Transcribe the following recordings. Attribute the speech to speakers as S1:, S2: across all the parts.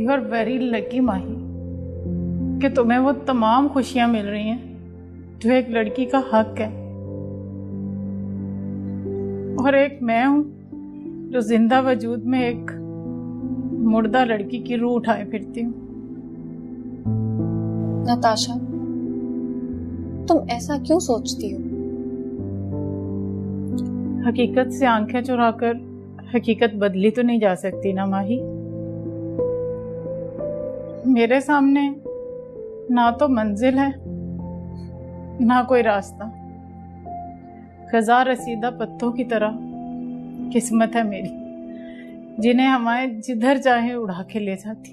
S1: You are very lucky माही कि तुम्हें वो तमाम खुशियां मिल रही हैं जो एक लड़की का हक है, और एक मैं हूं जो जिंदा वजूद में एक मुर्दा लड़की की रूह उठाए फिरती हूँ।
S2: नताशा, तुम ऐसा क्यों सोचती हो?
S1: हकीकत से आंखें चुराकर हकीकत बदली तो नहीं जा सकती ना माही। मेरे सामने ना तो मंजिल है ना कोई रास्ता। खज़ा रसीदा पत्तों की तरह किस्मत है मेरी, जिन्हें हवाएं जिधर चाहे उड़ा के ले जाती।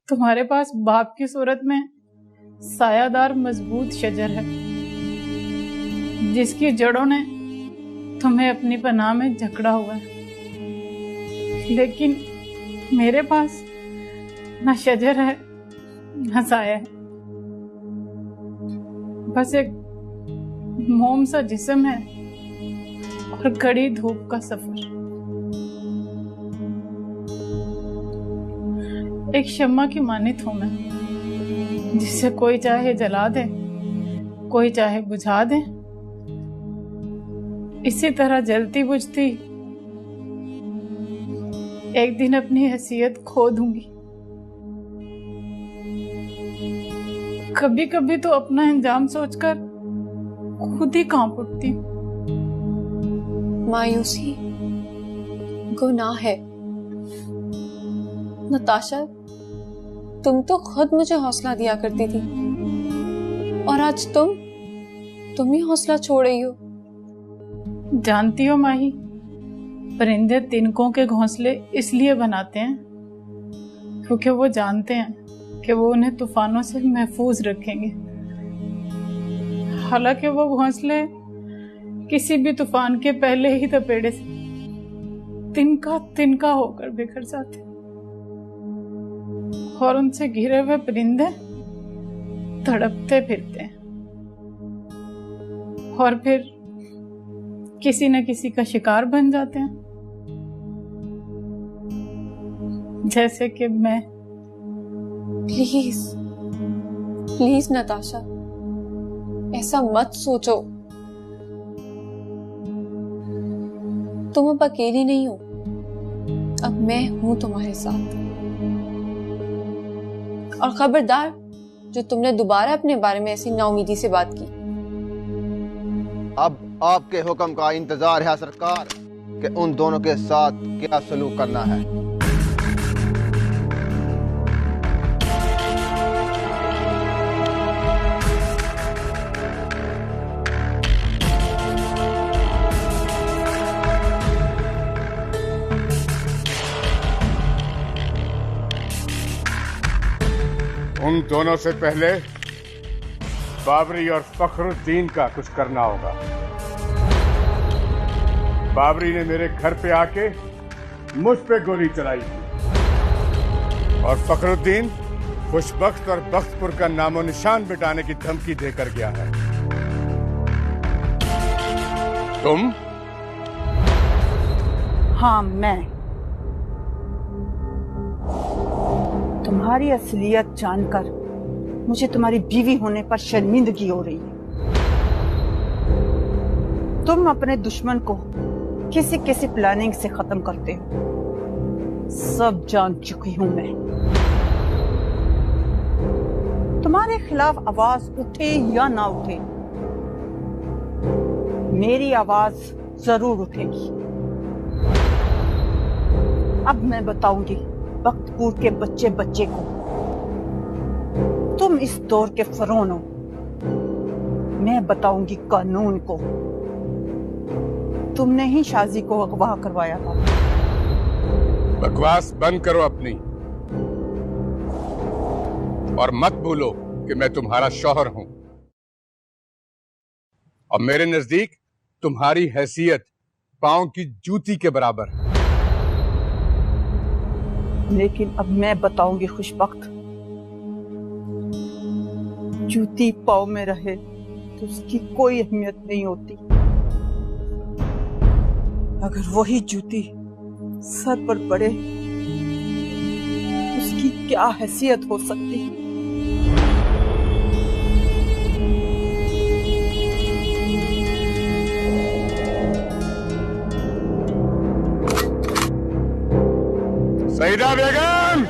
S1: तुम्हारे पास बाप की सूरत में सायादार मजबूत शजर है, जिसकी जड़ों ने तुम्हें अपनी पनाह में जकड़ा हुआ है। लेकिन मेरे पास ना शजर है ना साया है, बस एक मोम सा जिस्म है और कड़ी धूप का सफर। एक शम्मा की मानित हूं मैं, जिसे कोई चाहे जला दे, कोई चाहे बुझा दे। इसी तरह जलती बुझती एक दिन अपनी हैसियत खो दूंगी। कभी कभी तो अपना अंजाम सोचकर खुद ही कांप उठती हूँ।
S2: मायूसी गुनाह है। नताशा, तुम तो खुद मुझे हौसला दिया करती थी, और आज तुम ही हौसला छोड़ रही हो।
S1: जानती हो माही, परिंदे तिनकों के घोंसले इसलिए बनाते हैं क्योंकि वो जानते हैं कि वो उन्हें तूफानों से महफूज रखेंगे। हालांकि वो घोंसले किसी भी तूफान के पहले ही तपेड़े से तिनका तिनका होकर बिखर जाते, और उनसे घिरे हुए परिंदे तड़पते फिरते हैं और फिर किसी न किसी का शिकार बन जाते हैं, जैसे कि मैं।
S2: प्लीज प्लीज नताशा, ऐसा मत सोचो। तुम अब अकेली नहीं हो, अब मैं हूं तुम्हारे साथ। और खबरदार, जो तुमने दोबारा अपने बारे में ऐसी नाउमीदी से बात की।
S3: अब आपके हुक्म का इंतजार है सरकार कि उन दोनों के साथ क्या सलूक करना है।
S4: उन दोनों से पहले बाबरी और फखरुद्दीन का कुछ करना होगा। बाबरी ने मेरे घर पे आके मुझ पे गोली चलाई थी, और फखरुद्दीन खुशबख्त और बख्तपुर का नामो निशान मिटाने की धमकी देकर गया है। तुम?
S5: हाँ, मैं। तुम्हारी असलियत जानकर मुझे तुम्हारी बीवी होने पर शर्मिंदगी हो रही है। तुम अपने दुश्मन को किसी किसी प्लानिंग से खत्म करते हो, सब जान चुकी हूं मैं। तुम्हारे खिलाफ आवाज उठे या ना उठे, मेरी आवाज जरूर उठेगी। अब मैं बताऊंगी बख्तपुर के बच्चे बच्चे को, तुम इस दौर के फरौन हो। मैं बताऊंगी कानून को, तुमने ही शाजी को अगवा करवाया था।
S4: बकवास बंद करो अपनी, और मत भूलो कि मैं तुम्हारा शौहर हूं, और मेरे नजदीक तुम्हारी हैसियत पांव की जूती के बराबर है।
S5: लेकिन अब मैं बताऊंगी खुशबख्त, जूती पाँव में रहे तो उसकी कोई अहमियत नहीं होती। अगर वही जूती सर पर पड़े क्या हैसियत हो सकती है।
S4: सईदा बेगम,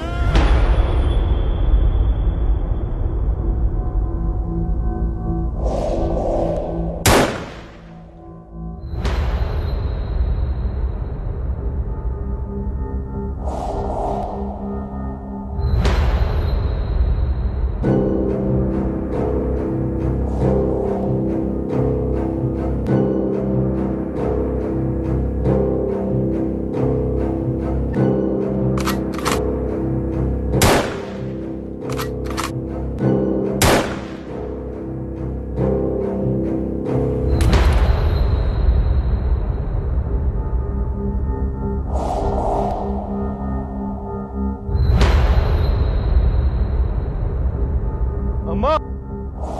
S3: अम्मा,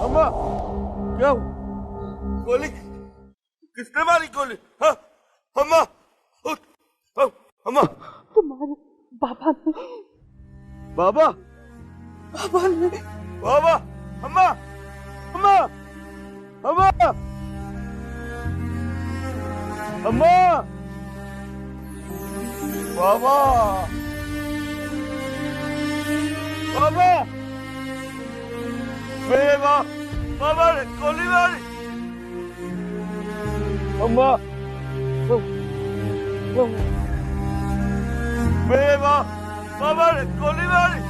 S3: अम्मा, क्या हुआ? गोली किसने मारी गोली? हाँ, अम्मा, उठ, अम्मा,
S5: तुम्हारे बाबा ने,
S3: बाबा,
S5: बाबा ने,
S3: बाबा, अम्मा, अम्मा, अम्मा, अम्मा, बाबा, बाबा, मेरे बाबा ने गोली मारी। अम्मा, मेरे बाबा ने गोली मारी।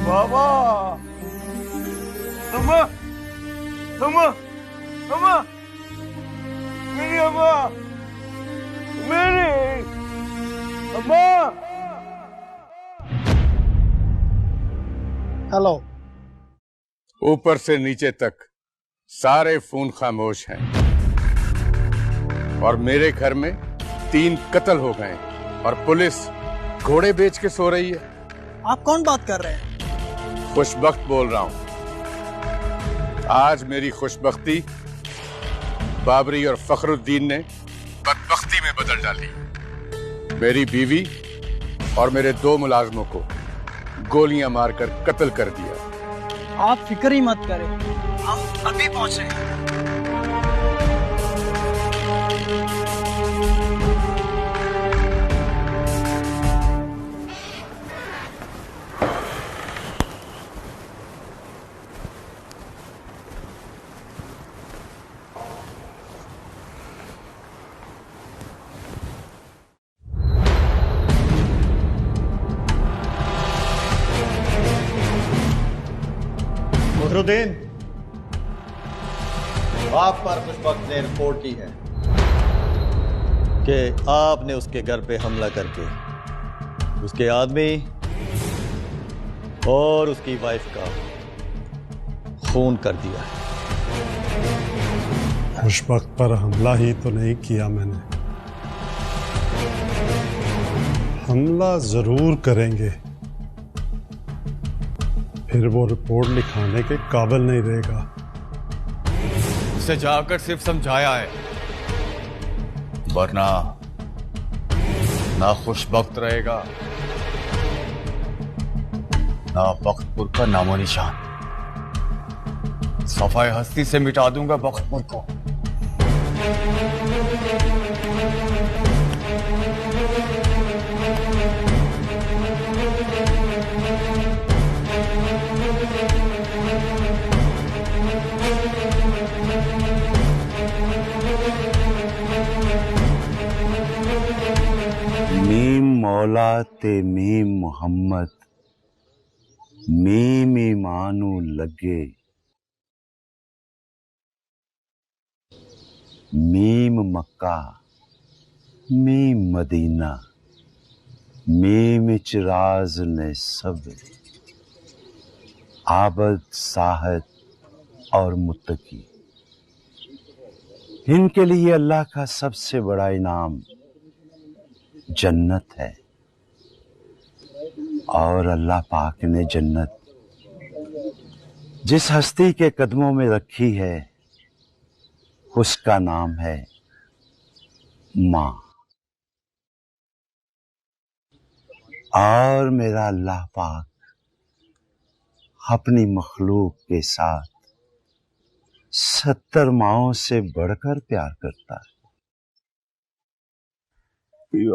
S3: बाबा, अम्मा, अम्मा, अम्मा, मेरी अम्मा, मेरी अम्मा।
S6: हेलो।
S4: ऊपर से नीचे तक सारे फोन खामोश हैं और मेरे घर में 3 कत्ल हो गए और पुलिस घोड़े बेच के सो रही है।
S6: आप कौन बात कर रहे हैं?
S4: खुशबख्त बोल रहा हूं। आज मेरी खुशबख्ती बाबरी और फखरुद्दीन ने बदबख्ती में बदल डाली। मेरी बीवी और मेरे 2 मुलाजमों को गोलियां मारकर कत्ल कर दिया।
S6: आप फिक्र ही मत करें, हम अभी पहुंचे।
S7: फखरुद्दीन, आप पर खुशबख्त ने रिपोर्ट की है कि आपने उसके घर पे हमला करके उसके आदमी और उसकी वाइफ का खून कर दिया।
S8: खुशबख्त पर हमला ही तो नहीं किया मैंने। हमला जरूर करेंगे, फिर वो रिपोर्ट लिखाने के काबिल नहीं रहेगा।
S9: उसे जाकर सिर्फ समझाया है, वरना ना खुशबख्त रहेगा ना बख्तपुर का नामो निशान। सफाई हस्ती से मिटा दूंगा बख्तपुर को।
S10: मीम मौला ते मीम मोहम्मद, मीम ईमानू लगे, मीम मक्का, मीम मदीना, मीम चिराज ने सब, आबद साहद और मुत्तकी। इनके लिए अल्लाह का सबसे बड़ा इनाम जन्नत है और अल्लाह पाक ने जन्नत जिस हस्ती के कदमों में रखी है उसका नाम है माँ और मेरा अल्लाह पाक अपनी मखलूक के साथ 70 माओं से बढ़कर प्यार करता है।
S11: पीर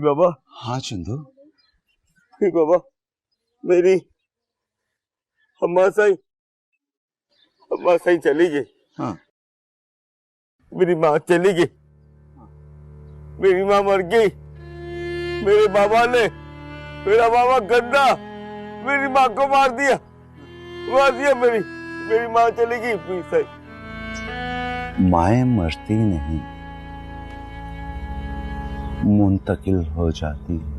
S11: बाबा।
S10: हाँ चंदू।
S11: पीर बाबा, मेरी अम्मा साईं चली गई।
S10: हाँ।
S11: मेरी माँ चली गई, मेरी माँ मर गई। मेरे बाबा ने, मेरा बाबा गंदा मेरी माँ को मार दिया। मेरी माँ चली गई। पीर साईं,
S10: माएं मरती नहीं, मुंतकिल हो जाती है।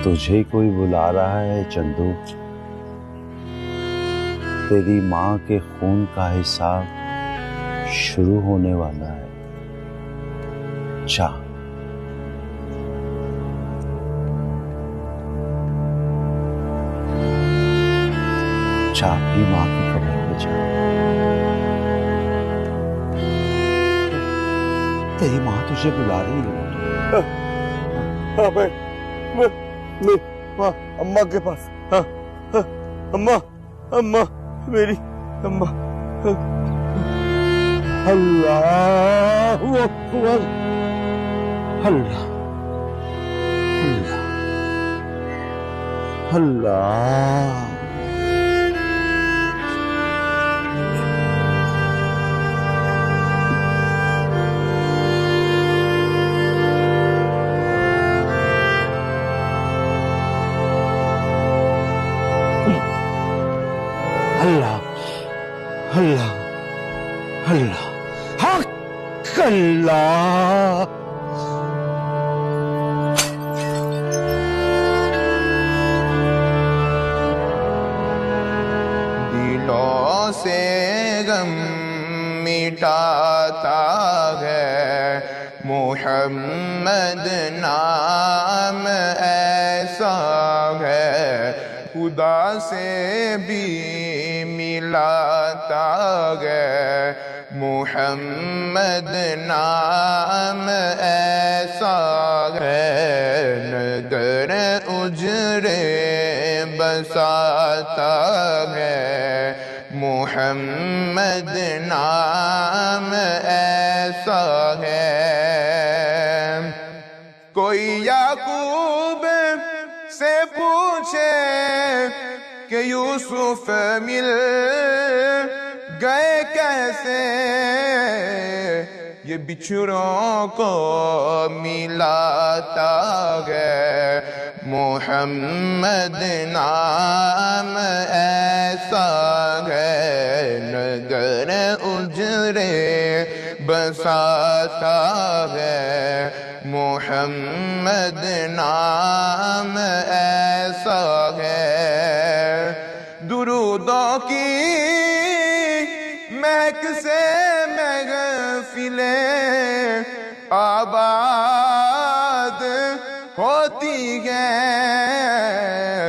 S10: तुझे कोई बुला रहा है चंदू। तेरी माँ के खून का हिसाब शुरू होने वाला है। जा। जा अपनी माँ की कब्र पे जा। तेरी माँ तुझे बुला रही है।
S11: हाँ, मैं माँ अम्मा के पास। हाँ, अम्मा मेरी अम्मा।
S10: अल्लाहु अकबर। अल्लाह अल्लाह अल्लाह। अल्लाह अल्लाह अल्लाह हक अल्लाह।
S3: दिलों से गम मिटाता है मोहम्मद नाम ऐसा है, खुदा से भी मिलाता है मोहम्मद नाम ऐसा है, नगर उजरे बसाता है मोहम्मद नाम ऐसा है। कोई याकूब से पूछे कि यूसुफ मिल गए कैसे, ये बिछड़ों को मिलाता है मोहम्मद नाम ऐसा है, नगर उजरे बसाता है मोहम्मद नाम ऐसा है। दुरूदों की महक से महफिलें आबाद होती हैं,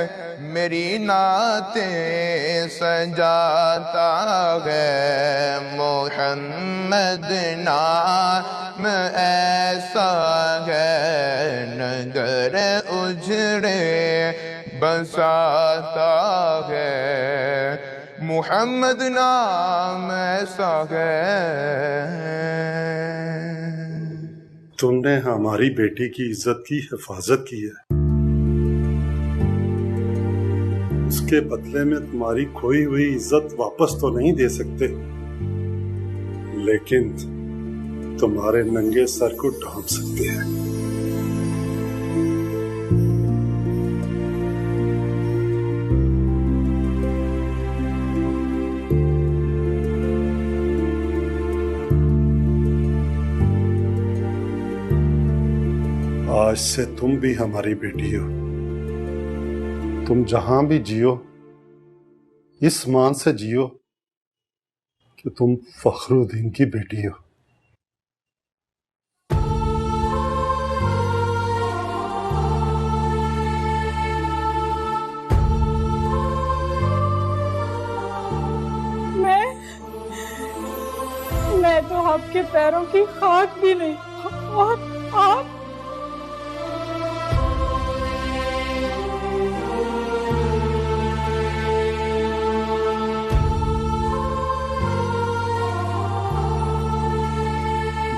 S3: मेरी नातें सजाता है मोहम्मद नाम ऐसा है, नगर उजड़े बसाता है मोहम्मद नाम ऐसा है।
S8: तुमने हमारी बेटी की इज्जत की हिफाजत की है, उसके बदले में तुम्हारी खोई हुई इज्जत वापस तो नहीं दे सकते, लेकिन तुम्हारे नंगे सर को ढांप सकते हैं। आज से तुम भी हमारी बेटी हो। तुम जहां भी जियो इस मान से जियो कि तुम फखरुद्दीन की बेटी हो।
S1: मैं आपके पैरों की खाक भी नहीं। और आप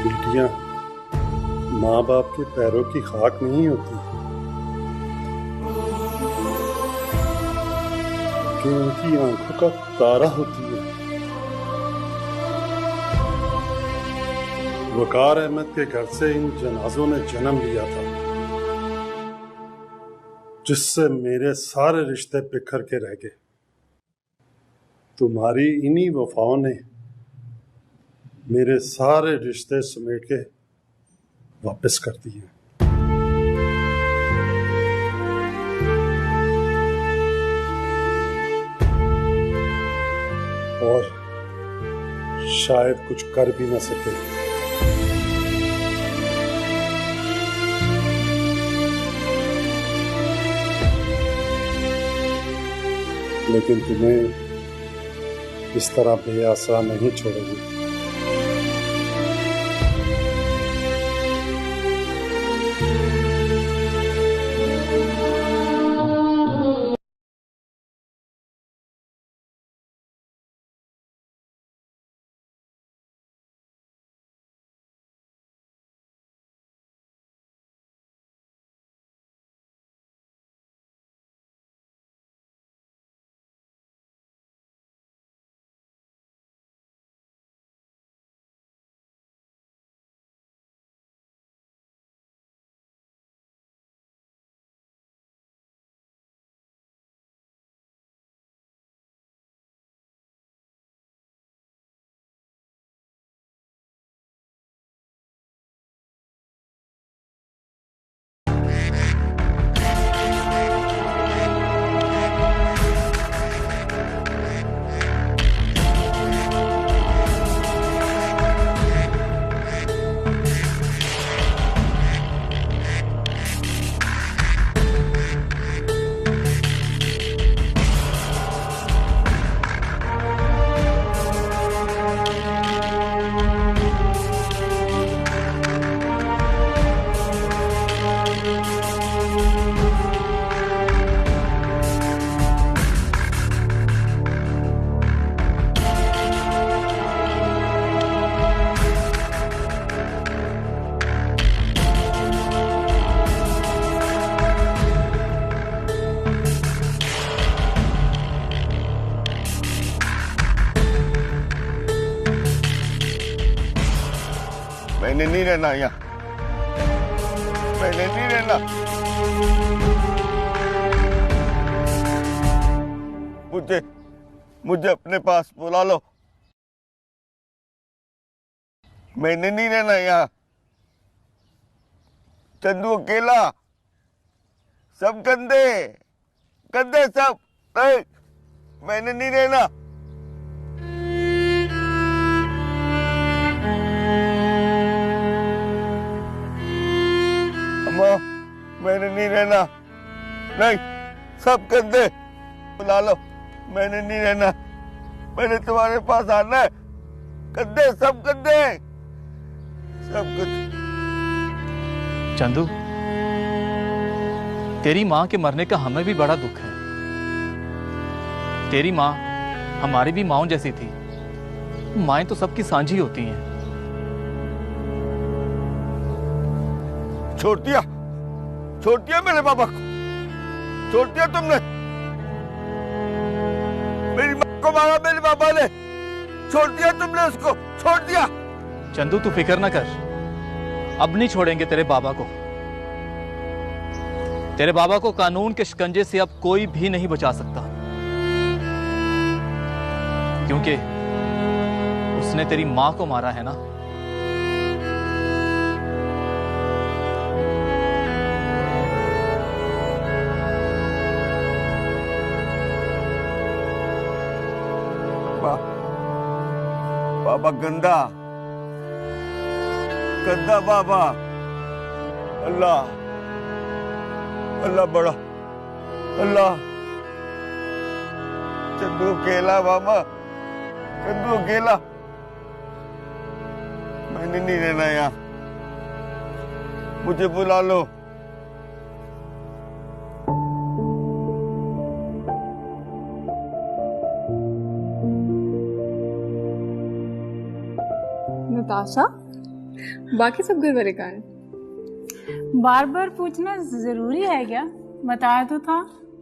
S8: बेटियां माँ बाप के पैरों की खाक नहीं होती कि उनकी आंखों का तारा होती है। वकार अहमद के घर से इन जनाजों ने जन्म लिया था, जिससे मेरे सारे रिश्ते बिखर के रह गए। तुम्हारी इन्हीं वफाओं ने मेरे सारे रिश्ते समेट के वापस कर दिए। और शायद कुछ कर भी ना सके। लेकिन तुम्हें इस तरह बेआसरा नहीं छोड़ेगी।
S11: मैंने नहीं रहना यहाँ, मैंने नहीं रहना। मुझे अपने पास बुला लो। मैंने नहीं रहना यहाँ। चंदू अकेला, सब गंदे गंदे सब। नहीं, मैंने नहीं रहना। अम्मा, मैंने नहीं रहना। नहीं, सब गंदे, बुला लो। मैंने नहीं रहना। मैंने तुम्हारे पास आना है। गंदे, सब गंदे, सब गंदे।
S12: चंदू, तेरी माँ के मरने का हमें भी बड़ा दुख है। तेरी माँ हमारी भी माँओं जैसी थी। माएं तो सबकी सांझी होती हैं।
S11: छोड़ दिया मेरे बाबा को, छोड़ दिया तुमने। मेरी माँ को मारा मेरे बाबा ने, छोड़ दिया तुमने उसको, छोड़ दिया।
S12: चंदू तू फिक्र ना कर, अब नहीं छोड़ेंगे तेरे बाबा को। तेरे बाबा को कानून के शिकंजे से अब कोई भी नहीं बचा सकता, क्योंकि उसने तेरी मां को मारा है ना।
S11: बाबा गंदा गंदा बाबा। अल्लाह अल्लाह बड़ा, अल्लाह। चंदू अकेला बाबा, चंदू अकेला। मैंने नहीं रहना यहाँ, मुझे बुला लो।
S2: नताशा, बाकी सब घर वाले कहाँ हैं?
S1: बार बार पूछना जरूरी है क्या? बताया तो था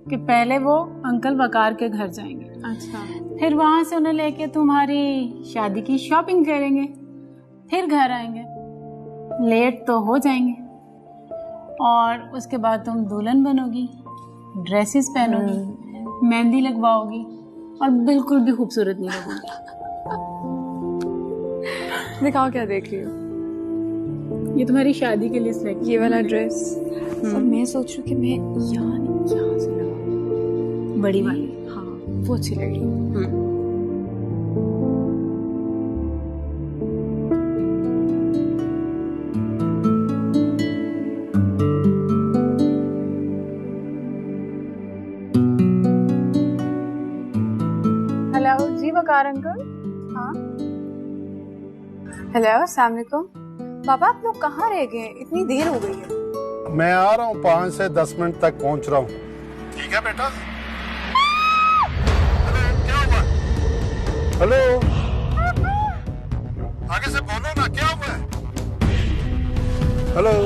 S1: कि पहले वो अंकल वकार के घर जाएंगे।
S2: अच्छा।
S1: फिर वहां से उन्हें लेके तुम्हारी शादी की शॉपिंग करेंगे, फिर घर आएंगे। लेट तो हो जाएंगे और उसके बाद तुम दुल्हन बनोगी, ड्रेसेस पहनोगी, मेहंदी लगवाओगी और बिल्कुल भी खूबसूरत नहीं लगोगी।
S2: दिखाओ क्या देख रही हो?
S1: ये तुम्हारी शादी के लिए सिलेक्ट,
S2: ये वाला ड्रेस। सब मैं सोच रही हूँ कि मैं यहाँ से लगाऊँ,
S1: बड़ी वाली।
S2: हाँ, वो अच्छी लगेगी।
S1: हेलो जी वकार अंकल। हाँ
S2: हेलो, अस्सलाम वालेकुम। पापा, आप लोग कहाँ रह गए? इतनी देर हो गई है।
S8: मैं आ रहा हूँ, 5 से 10 मिनट तक पहुँच रहा हूँ। ठीक है बेटा। क्या हुआ? हेलो, आगे से बोलो ना, क्या हुआ है? हेलो,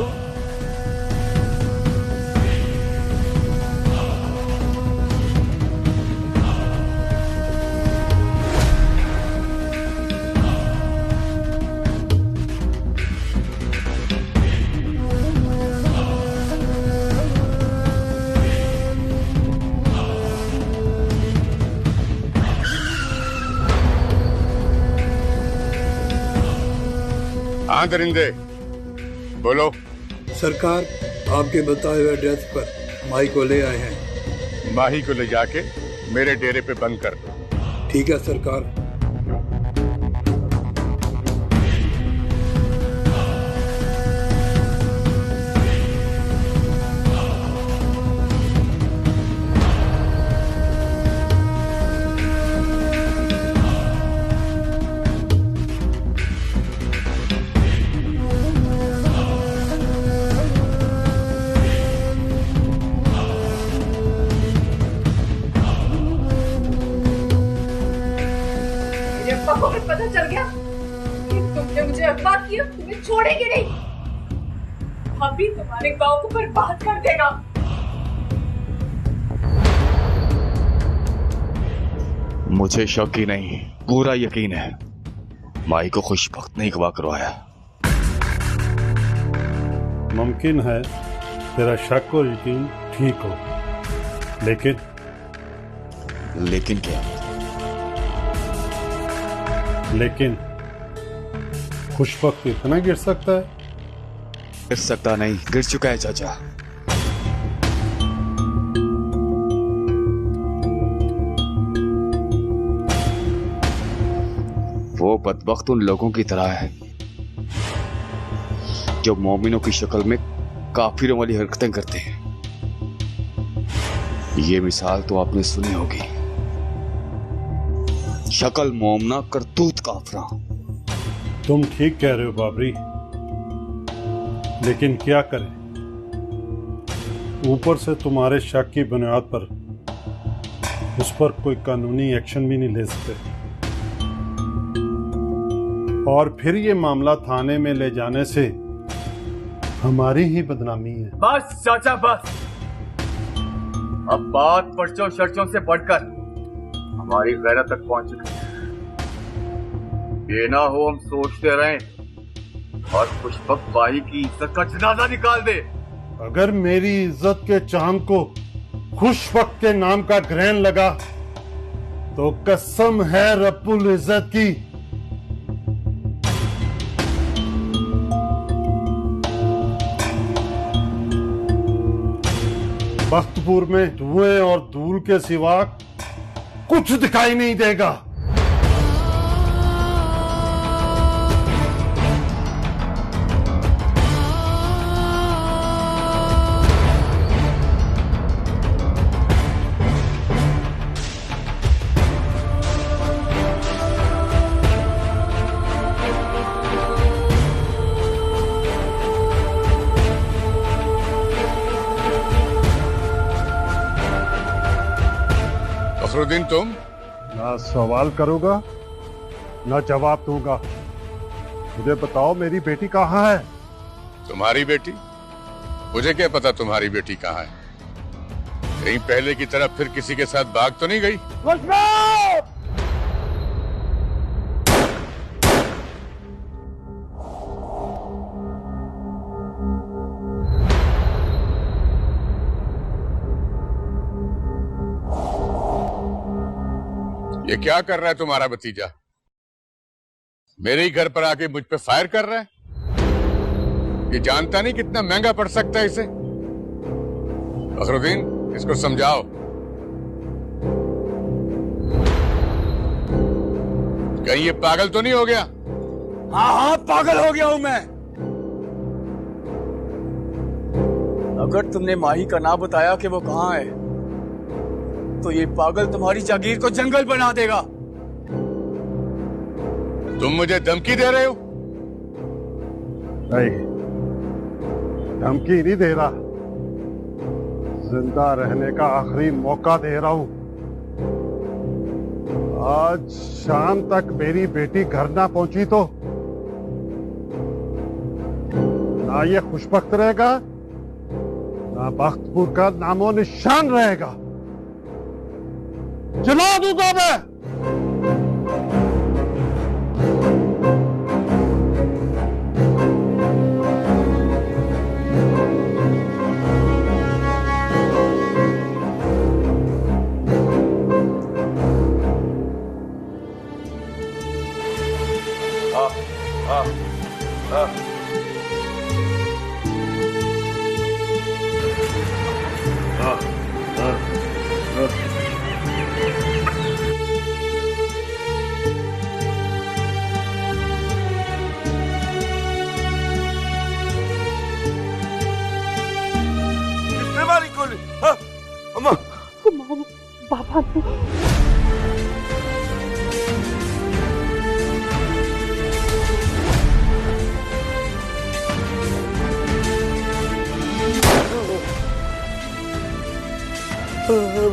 S4: हाँ दरिंदे, बोलो।
S13: सरकार, आपके बताए हुए एड्रेस पर माही को ले आए हैं।
S4: माही को ले जाके मेरे डेरे पे बंद कर दो।
S13: ठीक है सरकार।
S2: पता चल गया कि तुमने मुझे अगवा किया, तुम्हें छोड़ेंगे नहीं। अभी तुम्हारे गांव को बर्बाद कर देगा।
S9: मुझे शक ही नहीं, पूरा यकीन है माई को खुशबख्त नहीं अगवा करवाया।
S8: मुमकिन है तेरा शक और यकीन ठीक हो,
S9: लेकिन क्या?
S8: लेकिन खुशबख्त इतना गिर सकता है?
S9: गिर सकता नहीं, गिर चुका है चाचा। वो बदबख्त उन लोगों की तरह है जो मोमिनों की शक्ल में काफिरों वाली हरकतें करते हैं। ये मिसाल तो आपने सुनी होगी, शक्ल मोमना करतूत काफरा।
S8: तुम ठीक कह रहे हो बाबरी, लेकिन क्या करें, ऊपर से तुम्हारे शक की बुनियाद पर उस पर कोई कानूनी एक्शन भी नहीं ले सकते, और फिर ये मामला थाने में ले जाने से हमारी ही बदनामी है।
S9: बस चाचा बस, अब बात पर्चों शर्चों से बढ़कर हमारी गैरत तक पहुंच चुकी है। ये ना हो हम सोचते रहें और खुशबख्त बाई की इज्जत का जनाजा निकाल दे।
S8: अगर मेरी इज्जत के चांद को खुशबख्त के नाम का ग्रहण लगा तो कसम है रब्बुल इज्जत की, बख्तपुर में धुएं और धूल के सिवा कुछ दिखाई नहीं देगा।
S4: फखरुद्दीन तुम?
S8: ना सवाल करूंगा ना जवाब दूंगा। मुझे बताओ मेरी बेटी कहाँ है?
S4: तुम्हारी बेटी? मुझे क्या पता तुम्हारी बेटी कहाँ है। कहीं पहले की तरफ फिर किसी के साथ भाग तो नहीं गई? ये क्या कर रहा है तुम्हारा भतीजा? मेरे ही घर पर आके मुझ पे फायर कर रहा है। ये जानता नहीं कितना महंगा पड़ सकता है इसे। फखरुद्दीन, इसको समझाओ। कहीं ये पागल तो नहीं हो गया?
S14: हाँ पागल हो गया हूं मैं। अगर तुमने माही का ना बताया कि वो कहां है तो ये पागल तुम्हारी जागीर को जंगल बना देगा।
S4: तुम मुझे धमकी दे रहे हो?
S8: नहीं, धमकी नहीं दे रहा, जिंदा रहने का आखिरी मौका दे रहा हूं। आज शाम तक मेरी बेटी घर ना पहुंची तो ना ये खुशबख्त रहेगा ना बख्तपुर का नामो निशान रहेगा। जला दूंगा मैं।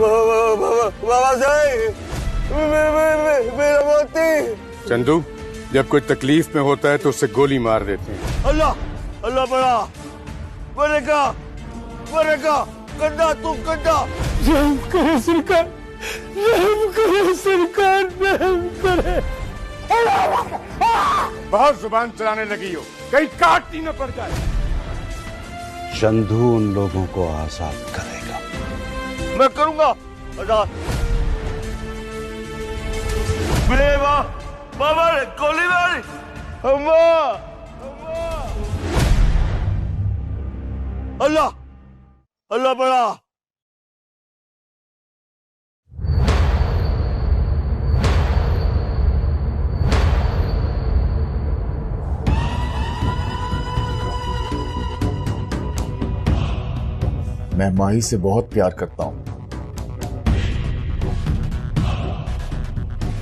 S11: बाबा बाबा साहब, मेरा मोती।
S4: चंदू, जब कोई तकलीफ में होता है तो उसे गोली मार देते हैं।
S11: अल्लाह अल्लाह बड़ा मरेगा गंदा तू गंदा। रहम करे सरकार, रहम करे सरकार, रहम करे।
S4: बहुत जुबान चलाने लगी हो, कहीं काटनी न पड़ जाए।
S10: चंदू उन लोगों को आजाद करेगा।
S11: मैं करूंगा आजाद। मेरे बाबा ने गोली मारी। अम्मा अल्लाह अल्लाह बड़ा।
S9: मैं माही से बहुत प्यार करता हूं।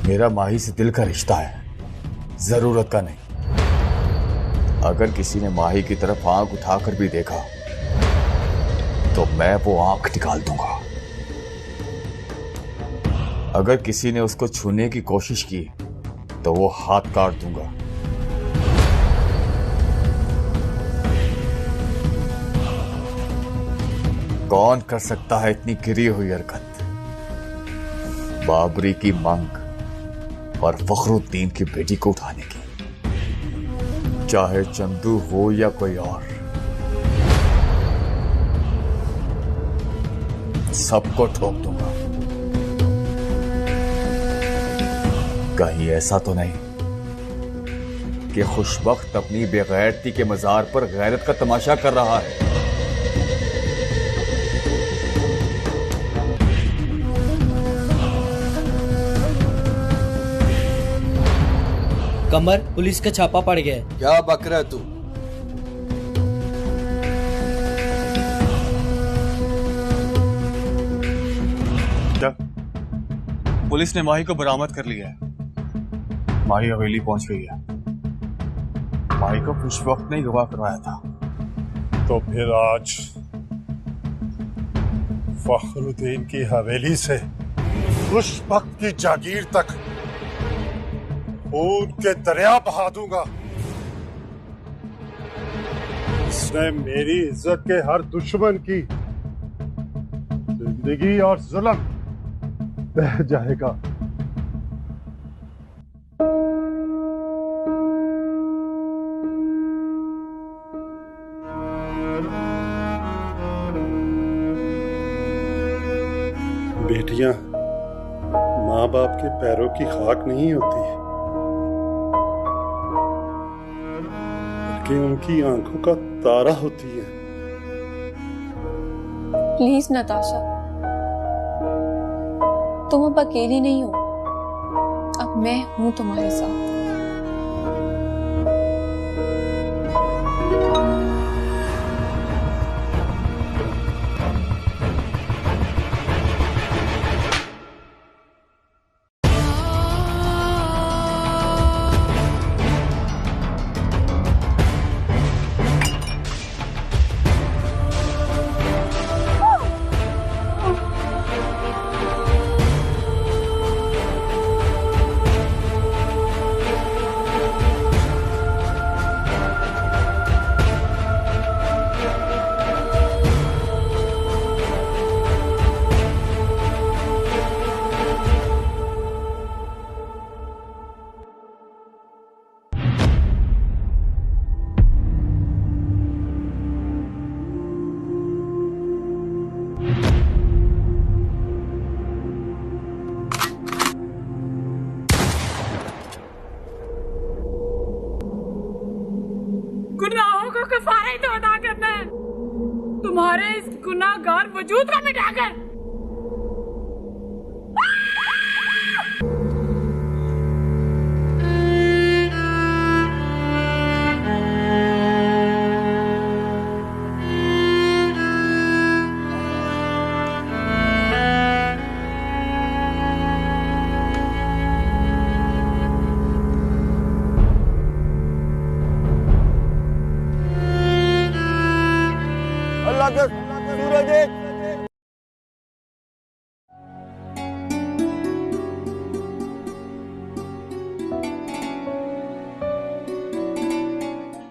S9: मेरा माही से दिल का रिश्ता है, जरूरत का नहीं। अगर किसी ने माही की तरफ आंख उठाकर भी देखा तो मैं वो आंख निकाल दूंगा। अगर किसी ने उसको छूने की कोशिश की तो वो हाथ काट दूंगा। कौन कर सकता है इतनी गिरी हुई हरकत? बाबरी की मांग और फखरुद्दीन की बेटी को उठाने की, चाहे चंदू हो या कोई और, सबको ठोक दूंगा। कहीं ऐसा तो नहीं कि खुशबख्त अपनी बेगैरती के मजार पर गैरत का तमाशा कर रहा है।
S6: कमर, पुलिस का छापा पड़ गया है।
S11: क्या बक रहा है तू?
S12: पुलिस ने माही को बरामद कर लिया है। माही हवेली पहुंच गई है। माही को कुछ वक्त नहीं गवाह करवाया था।
S8: तो फिर आज फखरुद्दीन की हवेली से उस वक्त की जागीर तक खून के दरिया बहा दूंगा। इसने मेरी इज्जत के हर दुश्मन की जिंदगी और जुल्म बह जाएगा। बेटियां माँ बाप के पैरों की खाक नहीं होती, बल्कि उनकी आंखों का तारा होती है।
S2: प्लीज नताशा, तुम अब अकेली नहीं हो, अब मैं हूं तुम्हारे साथ।
S1: गुनाहों का कफारा ही तो अदा करना है, तुम्हारे इस गुनाहगार वजूद को मिटाकर।
S11: अल्लाह का सूरज एक